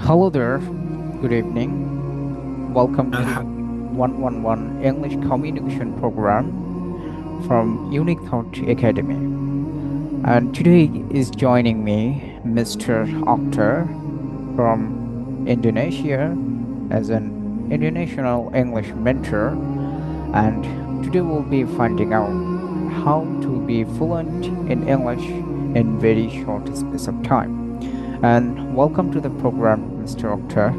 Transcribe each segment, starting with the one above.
Hello there, good evening. Welcome to 111 English Communication Program from Unique Thought Academy. And today is joining me Mr. Akhtar from Indonesia as an international English mentor. And today we'll be finding out how to be fluent in English in very short space of time. And welcome to the program, Mr. Akhtar.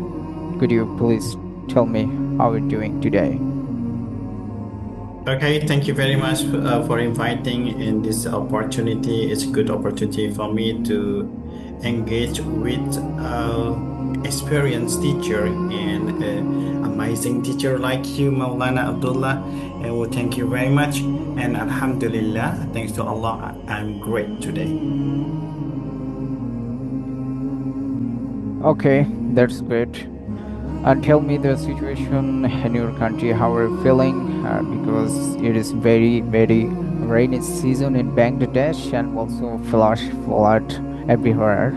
Could you please tell me how you're doing today? Okay, thank you very much for inviting in this opportunity. It's a good opportunity for me to engage with experienced teacher and amazing teacher like you, Maulana Abdullah. And well, thank you very much. And Alhamdulillah, thanks to Allah, I'm great today. Okay, that's great. And tell me the situation in your country, how are you feeling? Because it is very, very rainy season in Bangladesh and also flash flood everywhere.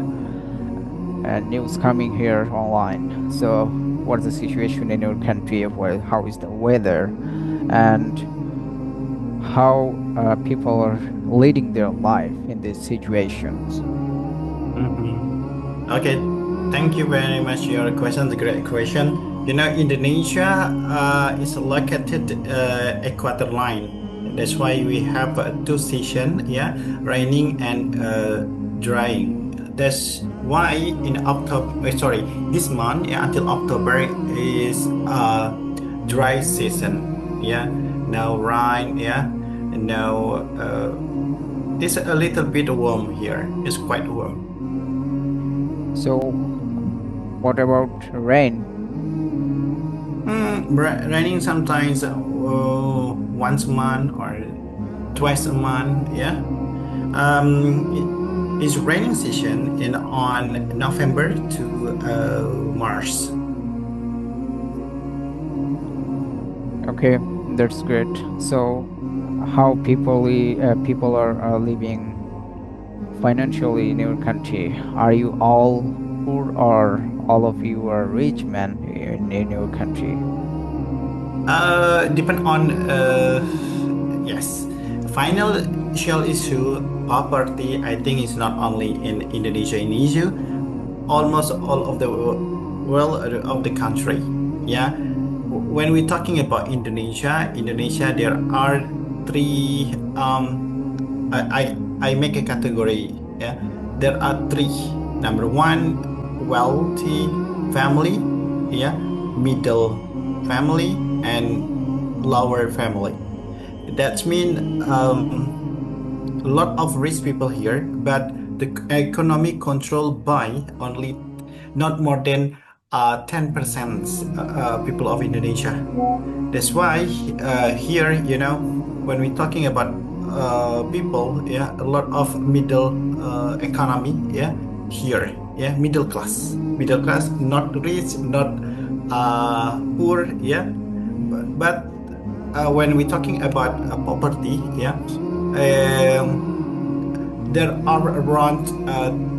And news coming here online. So, what's the situation in your country? How is the weather? And how people are leading their life in these situations? Okay, thank you very much. Your question is a great question. Indonesia is located equator line. That's why we have two seasons, raining and drying. That's why in October, this month, until October is dry season. Now rain, and now it's a little bit warm here. It's quite warm. So, what about rain? Raining sometimes once a month or twice a month. It's raining season on November to March. Okay, that's great. So, how people are living financially in your country? Are you all poor or all of you are rich men in your country? Depend on yes. Financial issue, poverty. I think it's not only in Indonesia, almost all of the world of the country. When we're talking about Indonesia, there are three. I make a category. There are three. Number one, wealthy family. Middle family and lower family. That means a lot of rich people here, but the economy controlled by only not more than 10% people of Indonesia. That's why here, when we're talking about people, a lot of middle economy, here, middle class, not rich, not poor, but when we're talking about poverty, there are around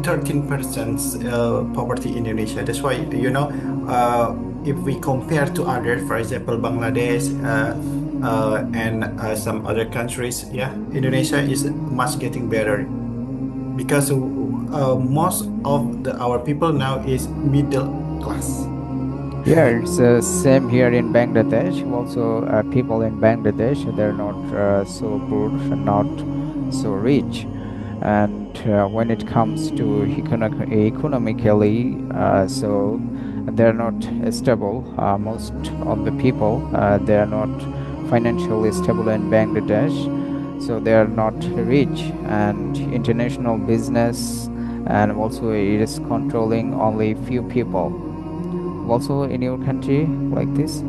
13% poverty in Indonesia. That's why, if we compare to other, for example, Bangladesh and some other countries, Indonesia is much getting better because most of our people now is middle class. Yeah, it's same here in Bangladesh. Also, people in Bangladesh, they're not so poor, not so rich. And when it comes to economically, so they're not stable. Most of the people, they are not financially stable in Bangladesh, so they are not rich. And international business, and also it is controlling only few people. Also in your country like this?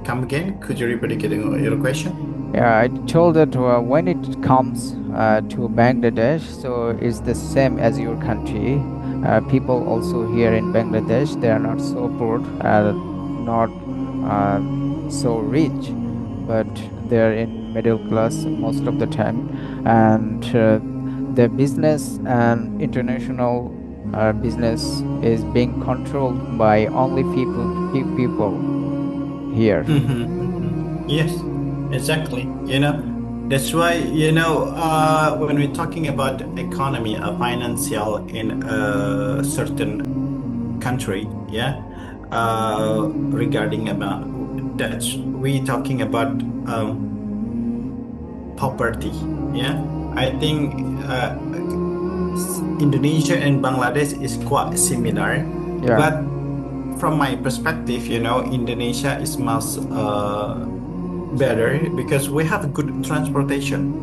Come again? Could you repeat your question? Yeah, I told that when it comes to Bangladesh, so it's the same as your country. People also here in Bangladesh, they are not so poor, not so rich, but they're in middle class most of the time, and the business and international business is being controlled by only few people here. Yes, exactly. That's why, when we're talking about economy, financial in a certain country, yeah, regarding about that's we talking about poverty, yeah. I think Indonesia and Bangladesh is quite similar, Yeah, but from my perspective, Indonesia is much better because we have good transportation.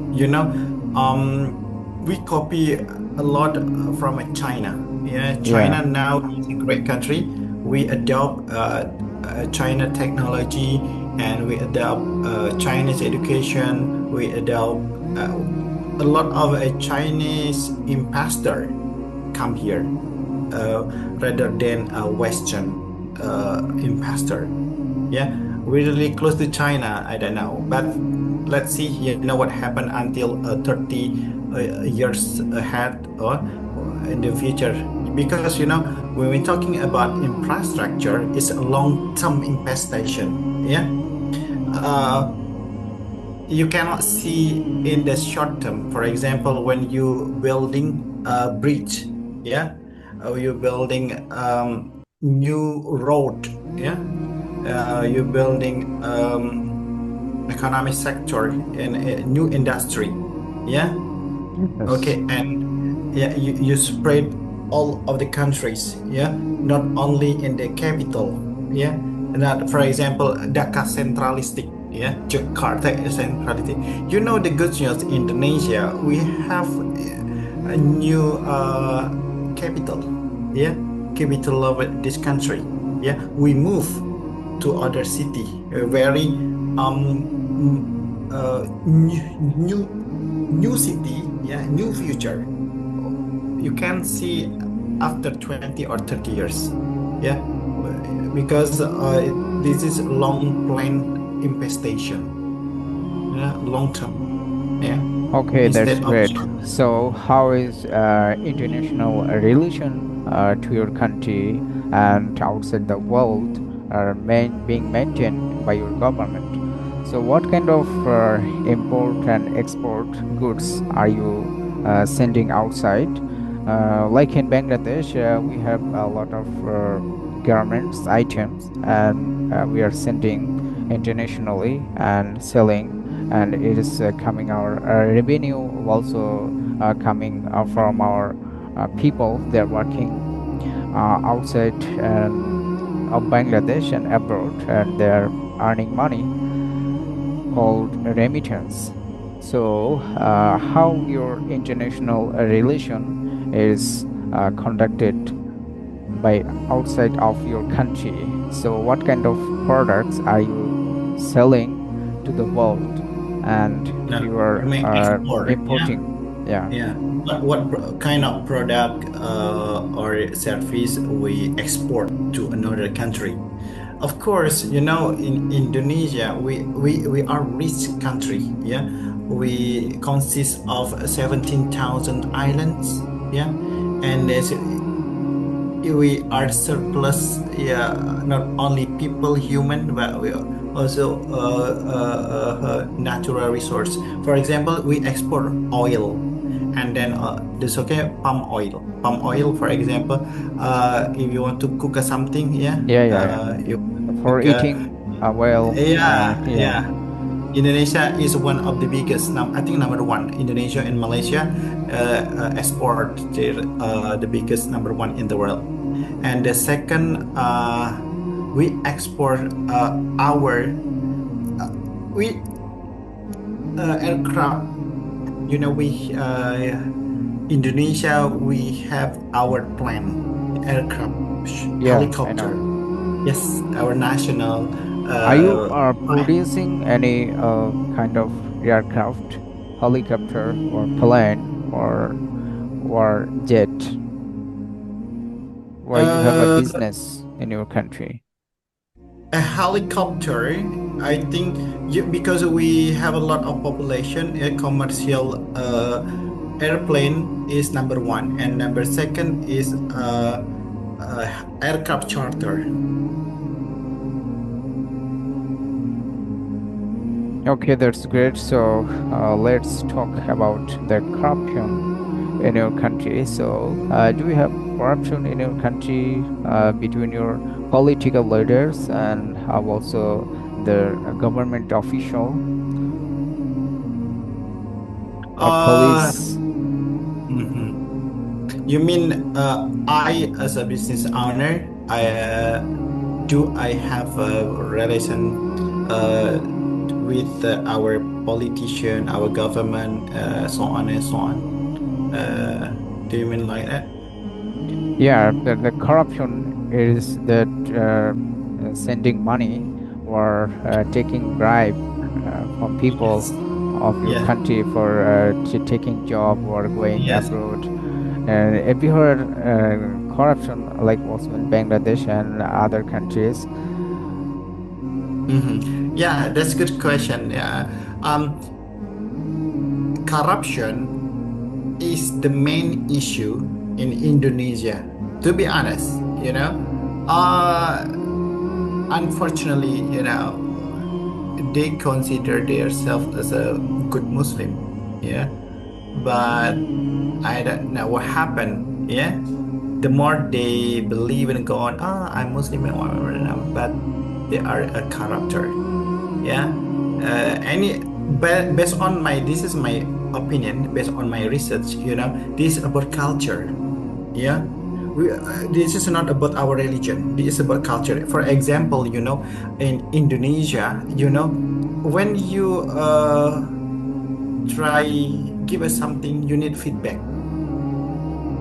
We copy a lot from China. Yeah, yeah, China now is a great country. We adopt China technology and we adopt Chinese education. We adopt a lot of Chinese investor come here rather than a Western investor. Yeah, we're really close to China. I don't know, but let's see. What happened until 30 years ahead or in the future. Because when we're talking about infrastructure, it's a long-term investation. Yeah, you cannot see in the short term. For example, when you building a bridge, yeah, or you building new road, yeah, you building economic sector in a new industry, yeah, yes, okay, and yeah, you spread all of the countries, yeah, not only in the capital, yeah, not for example Dhaka centralistic, yeah, Jakarta centralistic. The good news Indonesia, we have a new capital, yeah, capital of this country, yeah, we move to other city, very new city, yeah, new future. You can see after 20 or 30 years, yeah, because this is long plan infestation, yeah, long term, yeah, okay, that's instead of great. short. So how is international relation to your country and outside the world are being maintained by your government? So what kind of import and export goods are you sending outside? Like in Bangladesh, we have a lot of garments items, and we are sending internationally and selling, and it is coming our revenue also coming from our people. They're working outside of Bangladesh and abroad, and they're earning money called remittance. So, how your international relation is conducted by outside of your country? So, what kind of products are you selling to the world, and No, you you are may export, yeah. importing? Yeah. Yeah, what kind of product or service we export to another country? Of course, in Indonesia, we are rich country. Yeah, we consist of 17,000 islands. Yeah, and we are surplus. Yeah, not only people, human, but we also natural resource. For example, we export oil, and then this okay palm oil. Palm oil, for example, if you want to cook something, yeah, Yeah, yeah, yeah. you For cook. eating, well, yeah. Yeah. Indonesia is one of the biggest. Now, I think number one. Indonesia and Malaysia export the biggest number one in the world. And the second, we export our we aircraft. We Indonesia, we have our plane, aircraft, Yeah, I know. helicopter. Yes, our national Are you plane. producing any kind of aircraft, helicopter, or plane, or jet, where you have a Uh, business in your country? a helicopter, I think, because we have a lot of population, a commercial airplane is number one, and number second is aircraft charter. Okay, that's great. So let's talk about the corruption in your country. So, do you have corruption in your country between your political leaders and also the government official or Uh, police? mhm. You mean I, as a business owner, I have a relation with our politician, our government, so on and so on? Do you mean like that? Yeah, the corruption is that sending money or taking bribe from people Yes. of your Yeah. country for taking job or going Yes. abroad. And have you heard corruption like also in Bangladesh and other countries? Yeah, that's a good question. Yeah. Corruption is the main issue in Indonesia. To be honest, unfortunately, they consider themselves as a good Muslim. Yeah, but I don't know what happened. Yeah, the more they believe in God, I'm Muslim and whatever, but they are a corrupter. Yeah, based on this is my opinion, based on my research. This is about culture. Yeah, this is not about our religion. This is about culture. For example, in Indonesia, when you try give us something, you need feedback.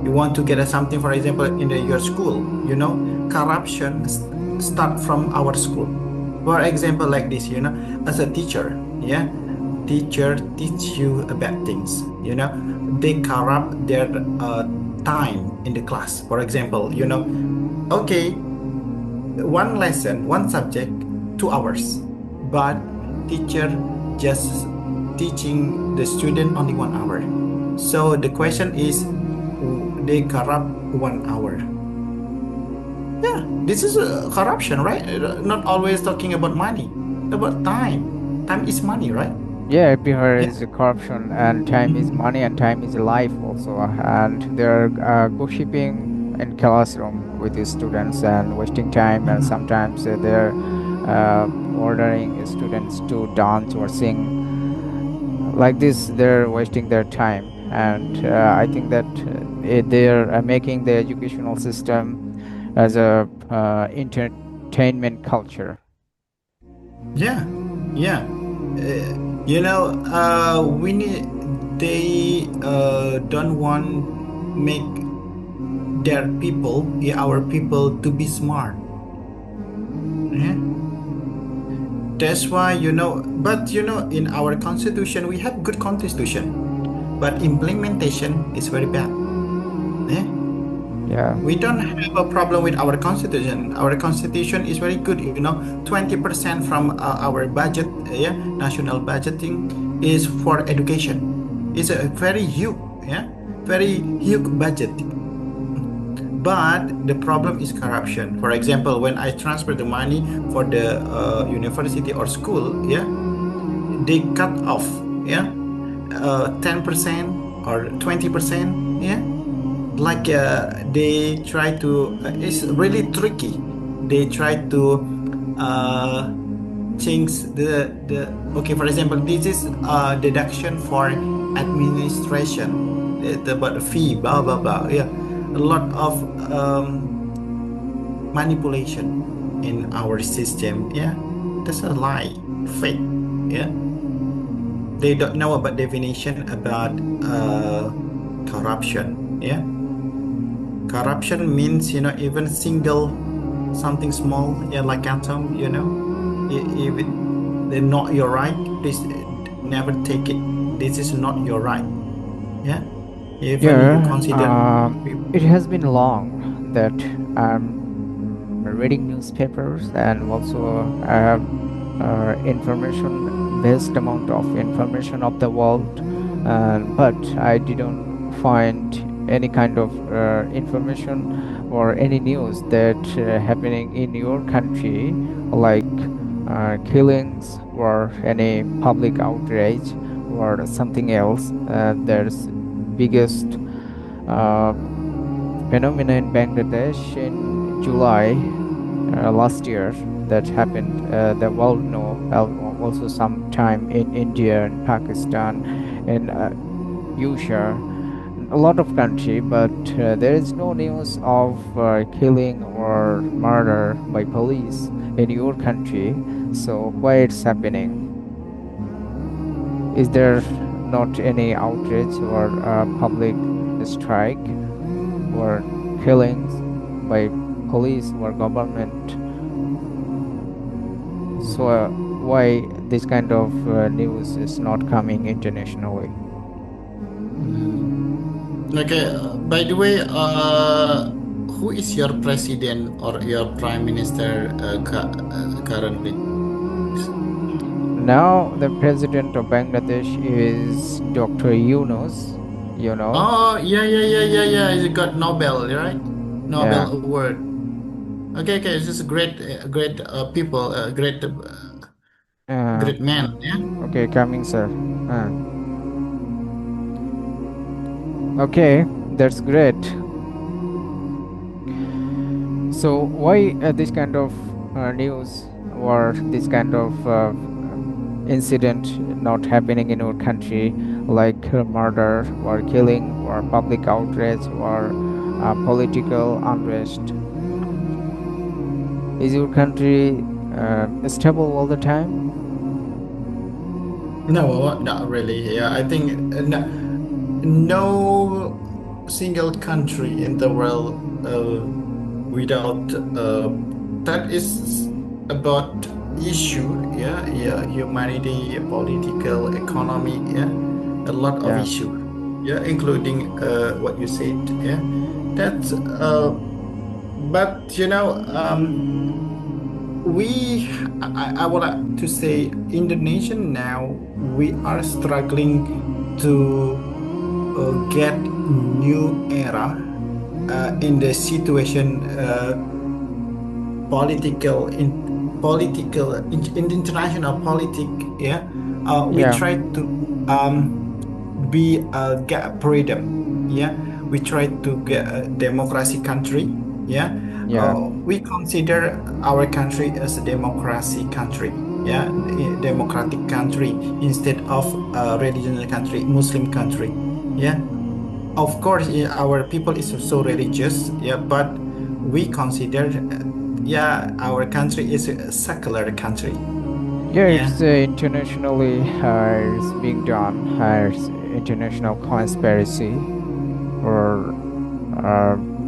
You want to get us something, for example, in your school. Corruption start from our school. For example, like this, as a teacher, yeah, teacher teach you about things. They corrupt their time in the class. For example, okay, one lesson, one subject, 2 hours, but teacher just teaching the student only 1 hour. So the question is, they corrupt 1 hour. Yeah, this is corruption, right? Not always talking about money, about time. Time is money, right? Yeah, behavior Yeah. is corruption, and time is money, and time is life also. And they're gossiping in classroom with the students and wasting time, and Mhm. sometimes they're ordering students to dance or sing like this. They're wasting their time, and I think that they're making the educational system as a entertainment culture. Yeah, yeah. We need. They don't want make their people, yeah, our people, to be smart. Yeah. That's why, but in our constitution, we have good constitution, but implementation is very bad. Yeah. Yeah. We don't have a problem with our constitution. Our constitution is very good. 20% from our budget, yeah, national budgeting is for education. It's a very huge, yeah, very huge budget. But the problem is corruption. For example, when I transfer the money for the university or school, yeah, they cut off, yeah, 10% or 20%, yeah. Like they try to, it's really tricky. They try to uh, change the. Okay, for example, this is deduction for administration. It's about fee, blah blah blah. Yeah, a lot of manipulation in our system. Yeah, that's a lie, fake. Yeah, they don't know about definition about corruption. Yeah, corruption means, even single something small, yeah, like atom, if they're not your right, please never take it. This is not your right. Yeah, even you Yeah, consider it has been long that I'm reading newspapers, and also I have information, vast amount of information of the world, but I didn't find any kind of information or any news that happening in your country, like killings or any public outrage or something else. There's biggest uh, phenomena in Bangladesh in July last year that happened. The world know also sometime in India and Pakistan and USA, a lot of country, but there is no news of killing or murder by police in your country. So why it's happening? Is there not any outrage or public strike or killings by police or government? So why this kind of news is not coming internationally? Okay, by the way, who is your president or your prime minister currently? Now the president of Bangladesh is Dr. Yunus, you know. Oh, yeah. He got Nobel, right? Nobel Yeah. Award. Okay, it's just great people, great man, yeah. Okay, coming, sir. Okay, that's great. So why this kind of news or this kind of incident not happening in our country, like murder or killing or public outrage or political unrest? Is your country stable all the time? No, not really. Yeah, I think no single country in the world without that is about issue, humanity, political, economy, a lot of Yeah. issue, including what you said, that's but I would like to say Indonesia now we are struggling to get new era in the situation in international politics. We Yeah. try to get freedom. We try to get a democracy country. Yeah. We consider our country as a democracy country. A democratic country instead of a religious country, Muslim country. Of course, our people is so religious. But we consider our country is a secular country. Yeah, it's internationally it's being done as international conspiracy or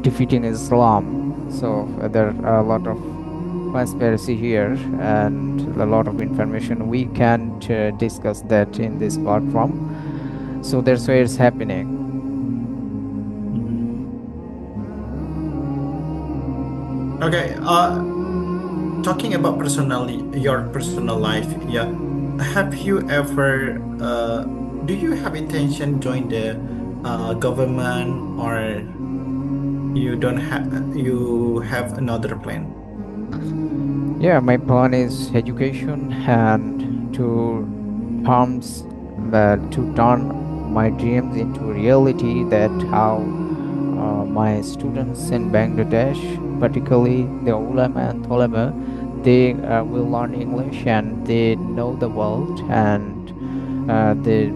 defeating Islam. So there are a lot of conspiracy here and a lot of information. We can't discuss that in this platform. So that's why it's happening. Okay, talking about your personal life, have you ever, do you have intention to join the government or you have another plan? Yeah, my plan is education and to turn my dreams into reality. That how my students in Bangladesh, particularly the ulama and tolama, they will learn English and they know the world and they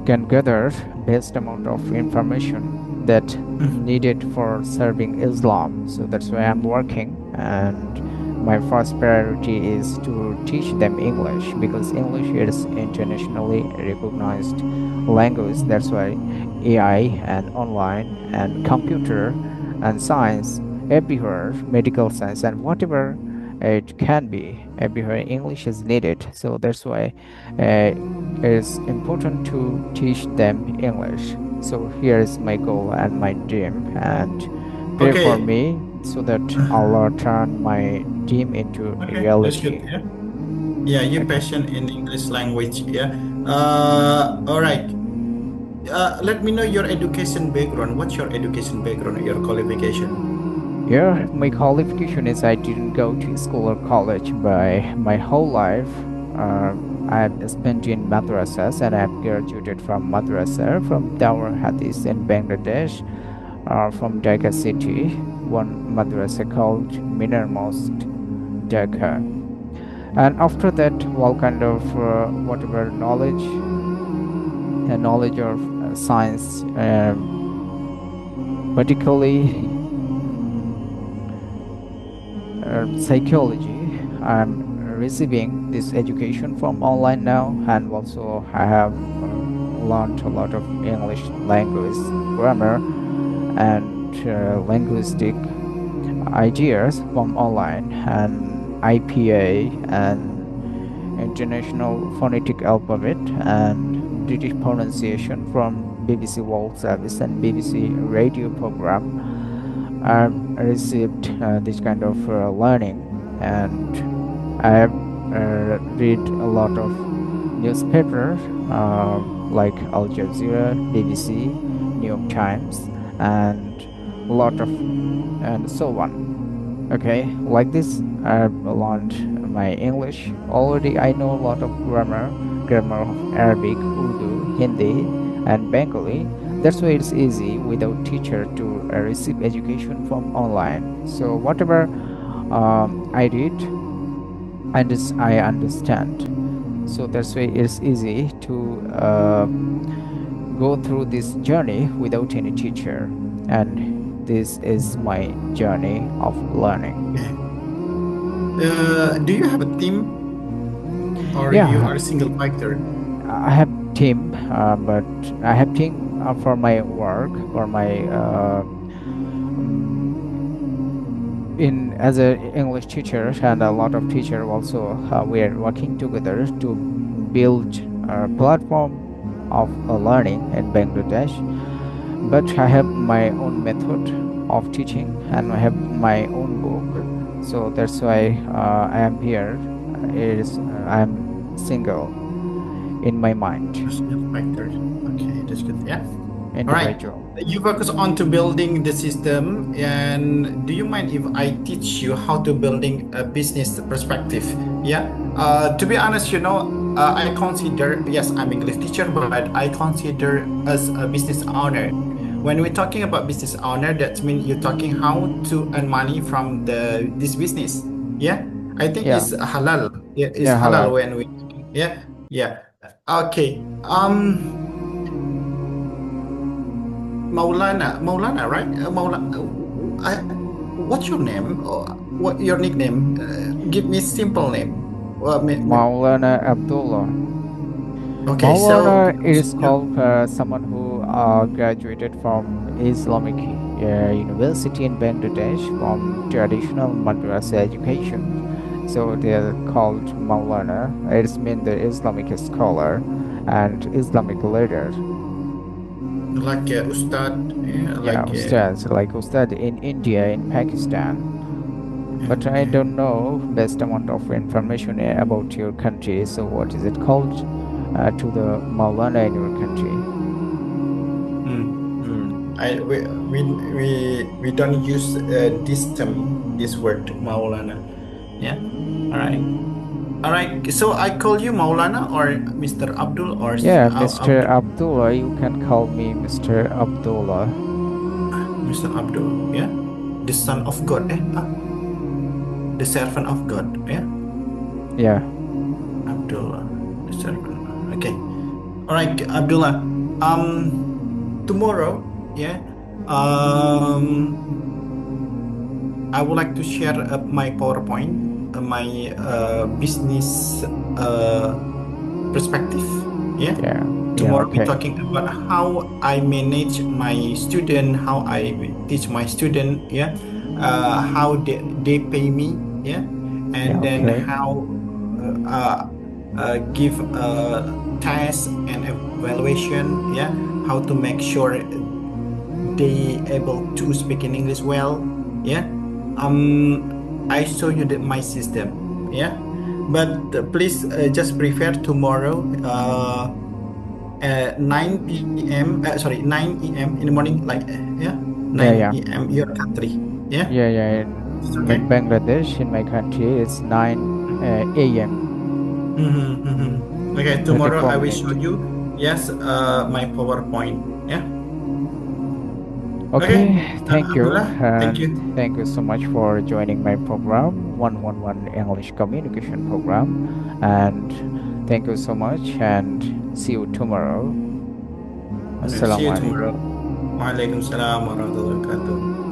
can gather best amount of information that needed for serving Islam. So that's why I'm working, and my first priority is to teach them English because English is internationally recognized language. That's why AI and online and computer and science everywhere, medical science and whatever it can be, everywhere English is needed. So that's why it's important to teach them English. So here is my goal and my dream, and pray for Okay. me so that Allah turn my dream into Okay, that's reality. good. You're Okay. passionate in English language. All right. let me know your education background. What's your education background, your qualification? Yeah, my qualification is I didn't go to school or college, but my whole life I've spent in madrasas, and I've graduated from madrasa from Tower Hadith in Bangladesh, from Dhaka city, one madrasa called Mosque, Dhaka. And after that, all kind of whatever knowledge and knowledge of science, particularly psychology. I'm receiving this education from online now, and also I have learned a lot of English language, grammar, and linguistic ideas from online, and IPA and International Phonetic Alphabet and British pronunciation from BBC World Service and BBC radio program. I've received this kind of learning, and I have read a lot of newspapers like Al Jazeera, BBC, New York Times, and a lot of and so on. Okay, like this, I've learned my English already. I know a lot of grammar of Arabic, Urdu, Hindi, and Bengali. That's why it's easy without teacher to receive education from online. So whatever I read, I understand. So that's why it's easy to go through this journey without any teacher. And this is my journey of learning. Do you have a team, or Yeah, you are a single fighter? I have team, but I have team for my work, for my in as a English teacher, and a lot of teacher also. We are working together to build a platform of learning in Bangladesh. But I have my own method of teaching, and I have my own book. So that's why I am here. I'm single in my mind. Single fighter. Okay, that's good. Yeah. All right. Individual. You focus on to building the system, and do you mind if I teach you how to building a business perspective? Yeah. To be honest, I consider, yes, I'm English teacher, but I consider as a business owner. When we're talking about business owner, that means you're talking how to earn money from this business. Yeah. I think Yeah. it's halal. Yeah, it's Yeah, halal halal. when we. Yeah. Yeah. Okay. Maulana, right? What's your name? What your nickname? Give me simple name. Maulana Abdullah. Okay, so Maulana is called someone who graduated from Islamic University in Bangladesh from traditional madrasa education. So they are called Maulana. It means the Islamic scholar and Islamic leader. like Ustad, Yeah, like Ustad in India, in Pakistan. But I don't know best amount of information about your country. So what is it called to the Maulana in your country? We don't use this word Maulana. Yeah. All right. So I call you Maulana or Mr. Abdul or Yeah, Mr. Abdullah. You can call me Mr. Abdullah. Mr. Abdul. Yeah. The son of God. The servant of God. Yeah. Yeah. Abdullah, the servant. Okay. All right, Abdullah. Tomorrow, yeah. I would like to share my PowerPoint, my business perspective. Yeah. Yeah. Tomorrow Okay. we're talking about how I manage my student, how I teach my student. Yeah. How they pay me. Yeah. And then Okay. how give tests and evaluation. Yeah. How to make sure they able to speak in English well. Yeah. I show you my system. Yeah. But please just prepare tomorrow. 9 p.m. Sorry, 9 a.m. in the morning, like yeah, Yeah, 9 yeah, a.m. your country. Yeah, yeah, yeah. it's In okay. Bangladesh, in my country, it's 9 a.m. Okay, Pretty tomorrow I will show convenient. you. Yes, my PowerPoint. Yeah. Okay. Okay, thank you, Abdullah, thank and you. thank you so much for joining my program, 111 English Communication Program, and thank you so much, and see you tomorrow. See Assalamu you alaikum. tomorrow. Waalaikumsalam warahmatullahi wabarakatuh.